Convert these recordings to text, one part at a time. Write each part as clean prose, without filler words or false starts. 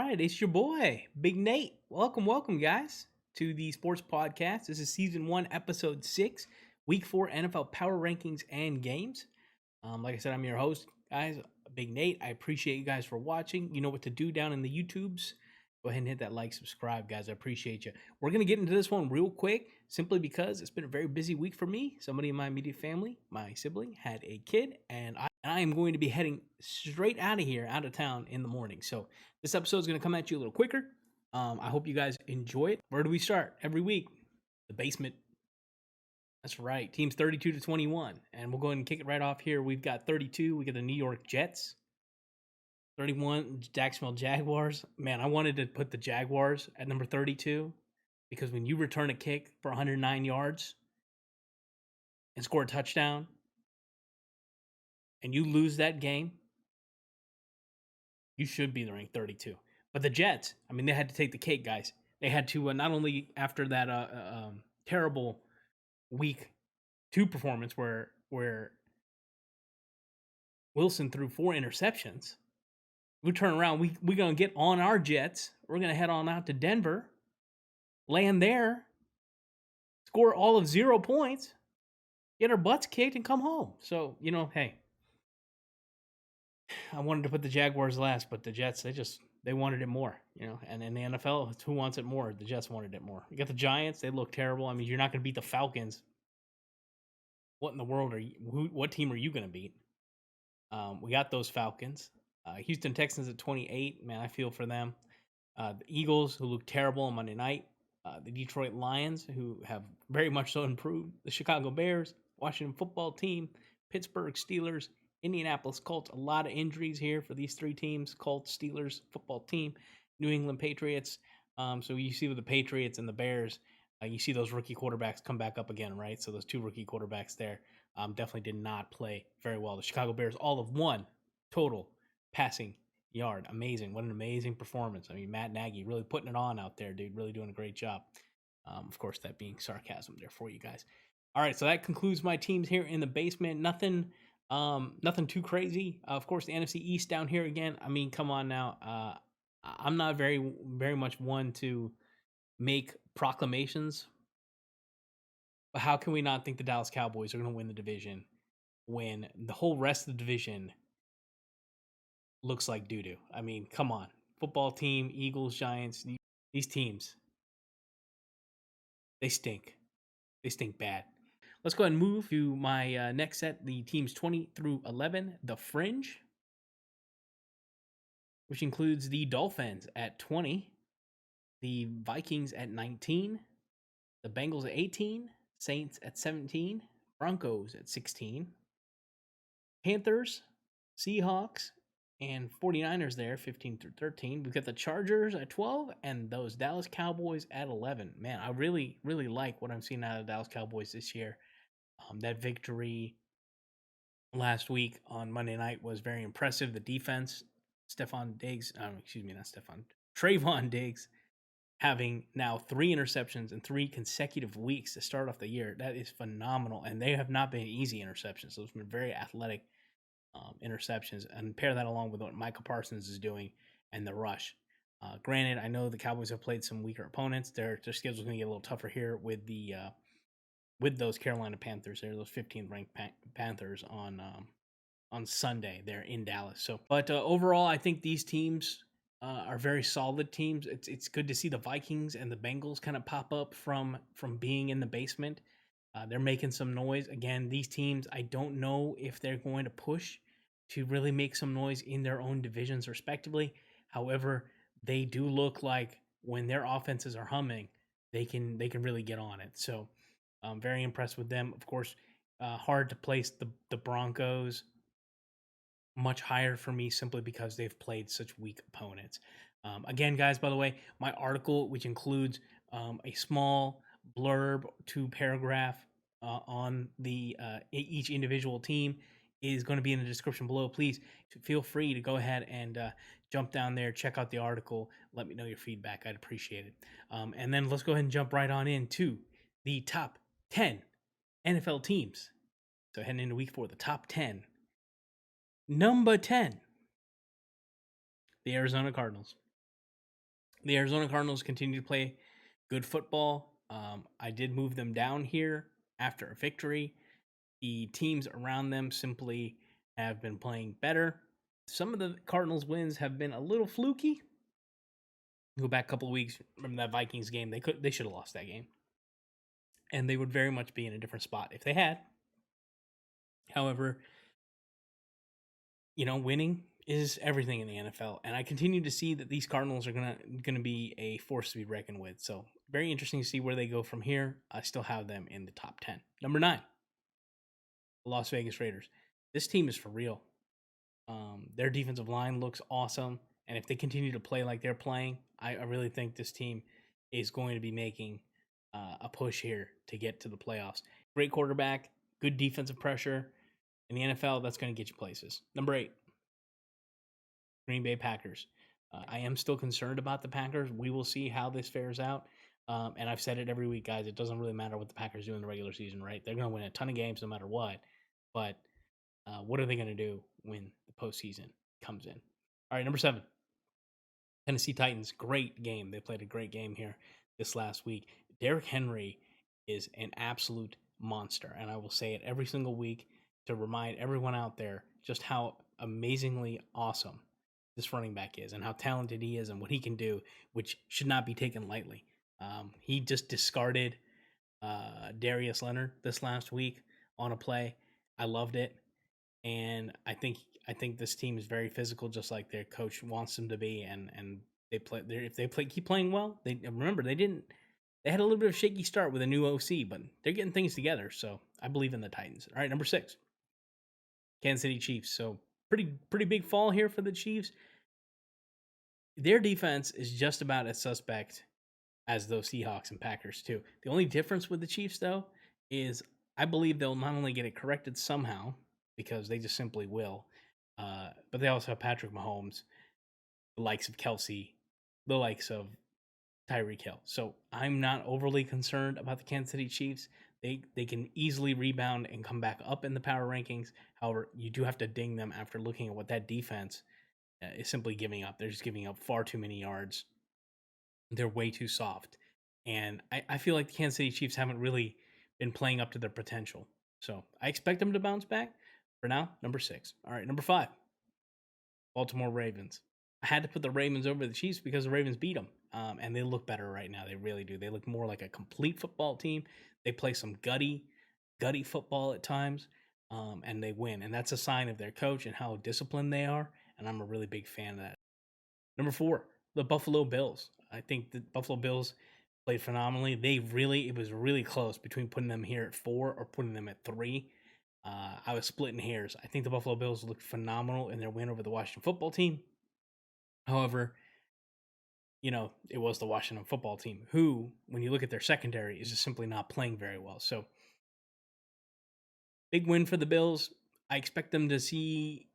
right, it's your boy, Big Nate. Welcome, guys, to the Sports Podcast. This is Season 1, Episode 6, Week 4 NFL Power Rankings and Games. Like I said, I'm your host, guys, Big Nate. I appreciate you guys for watching. You know what to do down in the YouTubes. Go ahead and hit that like, subscribe, guys. I appreciate you. We're going to get into this one real quick, simply because it's been a very busy week for me. Somebody in my immediate family, my sibling, had a kid, and I am going to be heading straight out of here, out of town in the morning. So this episode is going to come at you a little quicker. I hope you guys enjoy it. Where do we start? Every week, the basement. That's right. Teams 32 to 21. And we'll go ahead and kick it right off here. We've got 32. We got the New York Jets. 31, Jacksonville Jaguars. Man, I wanted to put the Jaguars at number 32 because when you return a kick for 109 yards and score a touchdown and you lose that game, you should be ranked 32. But the Jets, I mean, they had to take the cake, guys. They had to not only after that terrible week 2 performance where Wilson threw 4 interceptions. We turn around, we're going to get on our Jets. We're going to head on out to Denver, land there, score all of 0 points, get our butts kicked, and come home. So, hey, I wanted to put the Jaguars last, but the Jets, they wanted it more, And in the NFL, who wants it more? The Jets wanted it more. You got the Giants, they look terrible. I mean, you're not going to beat the Falcons. What in the world what team are you going to beat? We got those Falcons. Houston Texans at 28. Man, I feel for them. The Eagles, who look terrible on Monday night. The Detroit Lions, who have very much so improved. The Chicago Bears, Washington Football Team, Pittsburgh Steelers, Indianapolis Colts. A lot of injuries here for these 3 teams. Colts, Steelers, Football Team, New England Patriots. So you see with the Patriots and the Bears, you see those rookie quarterbacks come back up again, right? So those 2 rookie quarterbacks there definitely did not play very well. The Chicago Bears, all of 1 total passing yard. Amazing. What an amazing performance. I mean, Matt Nagy really putting it on out there, dude. Really doing a great job. Of course, that being sarcasm there for you guys. All right, so that concludes my teams here in the basement. Nothing too crazy. Of course, the NFC East down here again. I mean, come on now. I'm not very much one to make proclamations, but how can we not think the Dallas Cowboys are going to win the division when the whole rest of the division looks like doo-doo? I mean, come on. Football team, Eagles, Giants, these teams, they stink. They stink bad. Let's go ahead and move to my next set, the teams 20 through 11, the Fringe, which includes the Dolphins at 20, the Vikings at 19, the Bengals at 18, Saints at 17, Broncos at 16, Panthers, Seahawks, and 49ers there, 15 through 13. We've got the Chargers at 12 and those Dallas Cowboys at 11. Man, I really, really like what I'm seeing out of the Dallas Cowboys this year. That victory last week on Monday night was very impressive. The defense, Trayvon Diggs having now 3 interceptions in 3 consecutive weeks to start off the year. That is phenomenal. And they have not been easy interceptions. Those have been very athletic interceptions, and pair that along with what Michael Parsons is doing and the rush. Granted, I know the Cowboys have played some weaker opponents. Their schedule's going to get a little tougher here with the with those Carolina Panthers. They're those 15th ranked Panthers on Sunday. They're in Dallas. So, but overall, I think these teams are very solid teams. It's good to see the Vikings and the Bengals kind of pop up from being in the basement. They're making some noise. Again, these teams, I don't know if they're going to push to really make some noise in their own divisions respectively. However, they do look like when their offenses are humming, they can really get on it. So I'm very impressed with them. Of course, hard to place the Broncos much higher for me simply because they've played such weak opponents. Again, guys, by the way, my article, which includes a small blurb to paragraph on the each individual team, is going to be in the description below. Please feel free to go ahead and jump down there, check out the article, let me know your feedback. I'd appreciate it. And then let's go ahead and jump right on into the top 10 NFL teams. So heading into week 4, the top 10. Number 10, the Arizona Cardinals. The Arizona Cardinals continue to play good football. I did move them down here after a victory. The teams around them simply have been playing better. Some of the Cardinals' wins have been a little fluky. Go back a couple of weeks, remember that Vikings game? They should have lost that game, and they would very much be in a different spot if they had. However, winning is everything in the NFL, and I continue to see that these Cardinals are gonna be a force to be reckoned with. So very interesting to see where they go from here. I still have them in the top 10. Number 9, the Las Vegas Raiders. This team is for real. Their defensive line looks awesome, and if they continue to play like they're playing, I really think this team is going to be making a push here to get to the playoffs. Great quarterback, good defensive pressure. In the NFL, that's going to get you places. Number 8, Green Bay Packers. I am still concerned about the Packers. We will see how this fares out. And I've said it every week, guys. It doesn't really matter what the Packers do in the regular season, right? They're going to win a ton of games no matter what. But what are they going to do when the postseason comes in? All right, number 7, Tennessee Titans. Great game. They played a great game here this last week. Derrick Henry is an absolute monster. And I will say it every single week to remind everyone out there just how amazingly awesome this running back is and how talented he is and what he can do, which should not be taken lightly. He just discarded Darius Leonard this last week on a play. I loved it, and I think this team is very physical, just like their coach wants them to be. And if they keep playing well. They remember they had a little bit of a shaky start with a new OC, but they're getting things together. So I believe in the Titans. All right, number 6, Kansas City Chiefs. So pretty big fall here for the Chiefs. Their defense is just about as suspect as those Seahawks and Packers too. The only difference with the Chiefs though is I believe they'll not only get it corrected somehow because they just simply will, but they also have Patrick Mahomes, the likes of Kelsey, the likes of Tyreek Hill. So I'm not overly concerned about the Kansas City Chiefs. They can easily rebound and come back up in the power rankings. However, you do have to ding them after looking at what that defense is simply giving up. They're just giving up far too many yards. They're way too soft. And I feel like the Kansas City Chiefs haven't really been playing up to their potential. So I expect them to bounce back. For now, number 6. All right, number 5, Baltimore Ravens. I had to put the Ravens over the Chiefs because the Ravens beat them. And they look better right now. They really do. They look more like a complete football team. They play some gutty football at times, and they win. And that's a sign of their coach and how disciplined they are. And I'm a really big fan of that. Number 4, the Buffalo Bills. I think the Buffalo Bills played phenomenally. It was really close between putting them here at 4 or putting them at 3. I was splitting hairs. I think the Buffalo Bills looked phenomenal in their win over the Washington football team. However, it was the Washington football team who, when you look at their secondary, is just simply not playing very well. So, big win for the Bills. I expect to see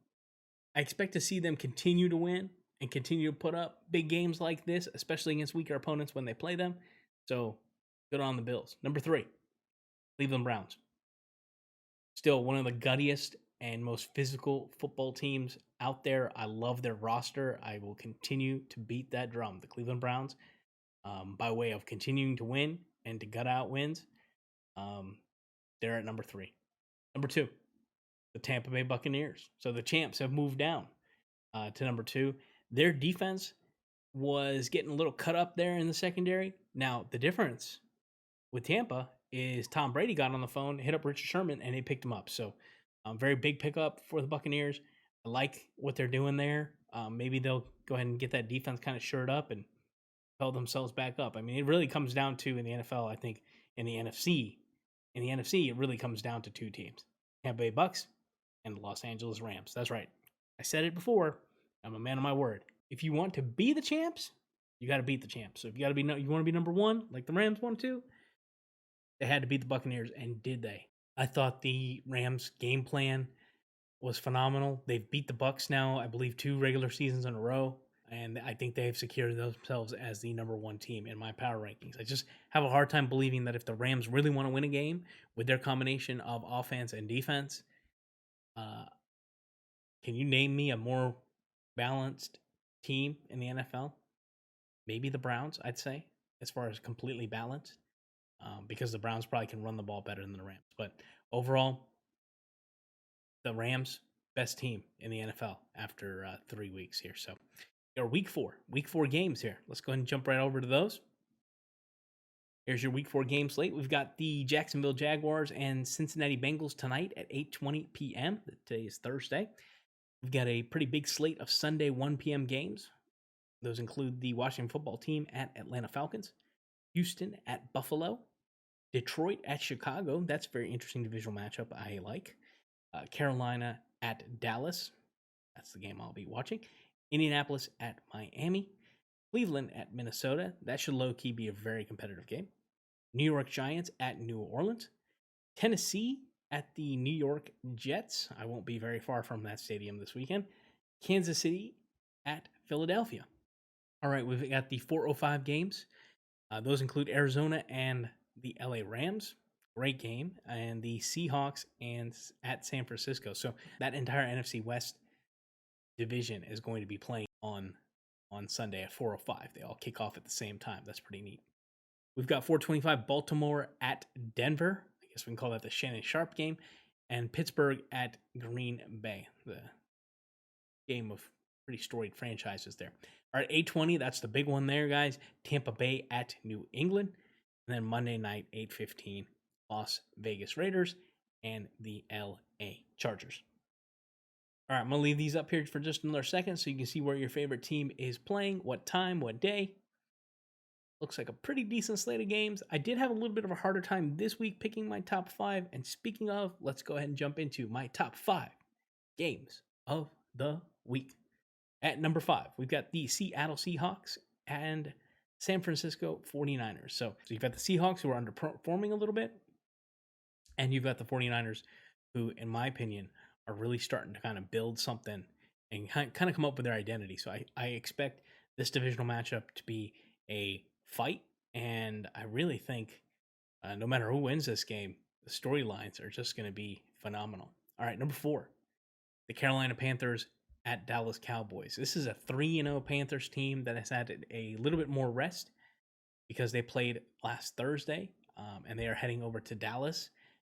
them continue to win and continue to put up big games like this, especially against weaker opponents when they play them. So, good on the Bills. Number 3, Cleveland Browns. Still one of the guttiest and most physical football teams out there. I love their roster. I will continue to beat that drum. The Cleveland Browns, by way of continuing to win and to gut out wins, they're at number 3. Number 2, the Tampa Bay Buccaneers. So the champs have moved down to number 2. Their defense was getting a little cut up there in the secondary. Now, the difference with Tampa is Tom Brady got on the phone, hit up Richard Sherman, and they picked him up. So, very big pickup for the Buccaneers. I like what they're doing there. Maybe they'll go ahead and get that defense kind of shored up and propel themselves back up. I mean, it really comes down to in the NFL, I think, in the NFC. In the NFC, it really comes down to 2 teams: Tampa Bay Bucks and the Los Angeles Rams. That's right. I said it before. I'm a man of my word. If you want to be the champs, you got to beat the champs. So if you want to be number 1, like the Rams want to, they had to beat the Buccaneers, and did they? I thought the Rams' game plan was phenomenal. They've beat the Bucks now, I believe, 2 regular seasons in a row, and I think they have secured themselves as the number 1 team in my power rankings. I just have a hard time believing that if the Rams really want to win a game with their combination of offense and defense, uh, can you name me a more balanced team in the NFL? maybe the Browns, I'd say, as far as completely balanced, because the Browns probably can run the ball better than the Rams. But overall, the Rams, best team in the NFL after 3 weeks here. So, our week four games here. Let's go ahead and jump right over to those. Here's your week 4 game slate. We've got the Jacksonville Jaguars and Cincinnati Bengals tonight at 8:20 p.m. Today is Thursday. We've got a pretty big slate of Sunday 1 p.m. games. Those include the Washington football team at Atlanta Falcons, Houston at Buffalo, Detroit at Chicago. That's a very interesting divisional matchup I like. Carolina at Dallas. That's the game I'll be watching. Indianapolis at Miami. Cleveland at Minnesota. That should low-key be a very competitive game. New York Giants at New Orleans. Tennessee at the New York Jets. I won't be very far from that stadium this weekend. Kansas City at Philadelphia. All right, we've got the 4:05 games. Those include Arizona and the LA Rams. Great game. And the Seahawks and at San Francisco. So that entire NFC West division is going to be playing on Sunday at 4:05. They all kick off at the same time. That's pretty neat. We've got 4:25 Baltimore at Denver. I guess we can call that the Shannon Sharp game. And Pittsburgh at Green Bay. The game of pretty storied franchises there. All right, 8:20, that's the big one there, guys. Tampa Bay at New England. And then Monday night, 8:15, Las Vegas Raiders and the LA Chargers. All right, I'm going to leave these up here for just another second so you can see where your favorite team is playing, what time, what day. Looks like a pretty decent slate of games. I did have a little bit of a harder time this week picking my top 5. And speaking of, let's go ahead and jump into my top 5 games of the week. At number 5, we've got the Seattle Seahawks and San Francisco 49ers. So you've got the Seahawks who are underperforming a little bit, and you've got the 49ers who, in my opinion, are really starting to kind of build something and kind of come up with their identity. So I expect this divisional matchup to be a fight, and I really think no matter who wins this game, the storylines are just going to be phenomenal. All right, number 4, the Carolina Panthers at Dallas Cowboys. This is a 3-0 Panthers team that has had a little bit more rest because they played last Thursday, and they are heading over to Dallas.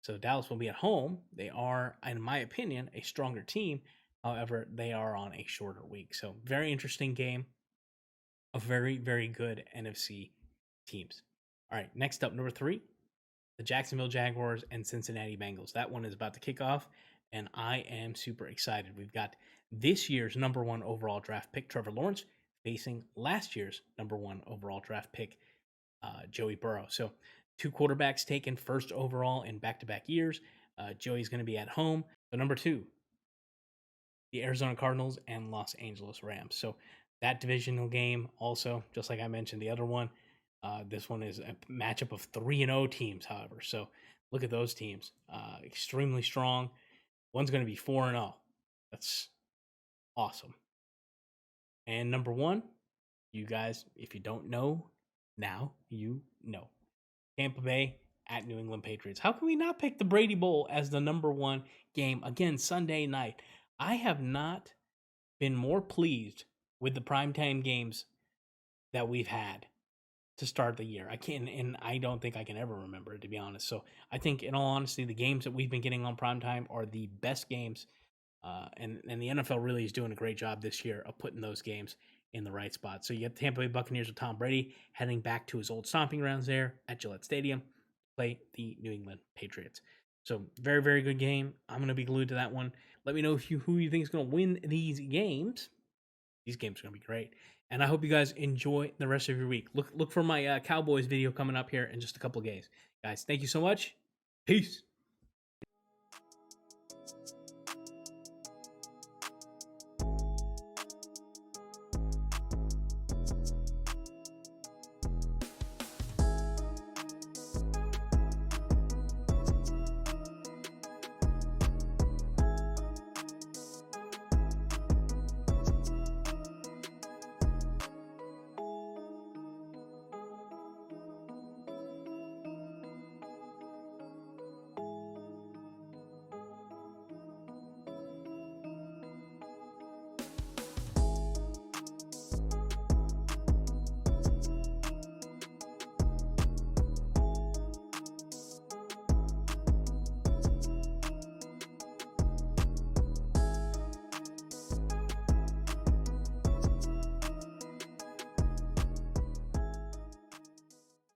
So Dallas will be at home. They are, in my opinion, a stronger team. However, they are on a shorter week. So very interesting game of very, very good NFC teams. All right, next up, number 3, the Jacksonville Jaguars and Cincinnati Bengals. That one is about to kick off, and I am super excited. We've got this year's number 1 overall draft pick, Trevor Lawrence, facing last year's number 1 overall draft pick, Joey Burrow. So 2 quarterbacks taken first overall in back-to-back years. Joey's going to be at home. So number 2, the Arizona Cardinals and Los Angeles Rams. So that divisional game also, just like I mentioned the other one, this one is a matchup of 3-0 teams, however. So look at those teams. Extremely strong. One's going to be 4-0. That's awesome. And number 1, you guys, if you don't know, now you know. Tampa Bay at New England Patriots. How can we not pick the Brady Bowl as the number 1 game? Again, Sunday night. I have not been more pleased with the primetime games that we've had to start the year. I don't think I can ever remember it, to be honest. So I think, in all honesty, the games that we've been getting on primetime are the best games. And the NFL really is doing a great job this year of putting those games in the right spot. So you get the Tampa Bay Buccaneers with Tom Brady heading back to his old stomping grounds there at Gillette Stadium to play the New England Patriots. So very, very good game. I'm going to be glued to that one. Let me know who you think is going to win these games. These games are going to be great. And I hope you guys enjoy the rest of your week. Look for my Cowboys video coming up here in just a couple of days. Guys, thank you so much. Peace.